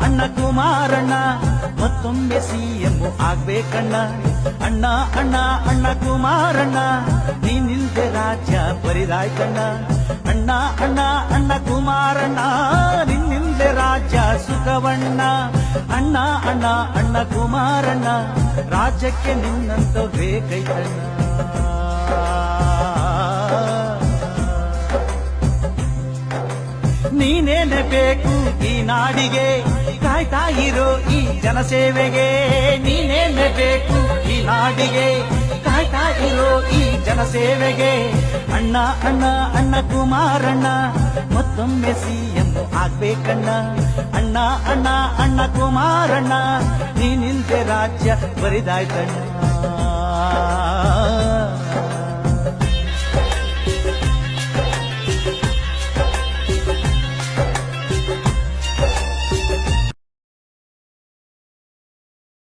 ಅಣ್ಣ ಕುಮಾರಣ್ಣ ಮತ್ತೊಮ್ಮೆ ಸಿಎಂ ಆಗ್ಬೇಕಣ್ಣ. ಅಣ್ಣ ಅಣ್ಣ ಅಣ್ಣ ಕುಮಾರಣ್ಣ ನೀನಿಲ್ದೆ ರಾಜ್ಯ ಬರಿದಾಯ್ತಣ್ಣ. ಅಣ್ಣ ಅಣ್ಣ ಅಣ್ಣ ಕುಮಾರಣ್ಣ ನಿನ್ನಿಲ್ದೆ ರಾಜ್ಯ ಸುಖವಣ್ಣ. ಅಣ್ಣ ಅಣ್ಣ ಅಣ್ಣ ಕುಮಾರಣ್ಣ ರಾಜ್ಯಕ್ಕೆ ನಿನ್ನಂತ ಬೇಕೈತಣ್ಣ. ನೀನೇನೆ ಬೇಕು ಈ ನಾಡಿಗೆ, ಕಾಯ್ತಾ ಇರೋ ಈ ಜನಸೇವೆಗೆ. ನೀನೇನೆ ಬೇಕು ಈ ನಾಡಿಗೆ, ಕಾಯ್ತಾ ಇರೋ ಈ ಜನಸೇವೆಗೆ. ಅಣ್ಣ ಅಣ್ಣ ಅಣ್ಣ ಕುಮಾರಣ್ಣ ಮತ್ತೊಮ್ಮೆ ಸಿಎಂ ಆಗ್ಬೇಕಣ್ಣ. ಅಣ್ಣ ಅಣ್ಣ ಅಣ್ಣ ಕುಮಾರಣ್ಣ ನೀನಿಲ್ದೆ ರಾಜ್ಯ ಬರಿದಾಯ್ತಣ್ಣ.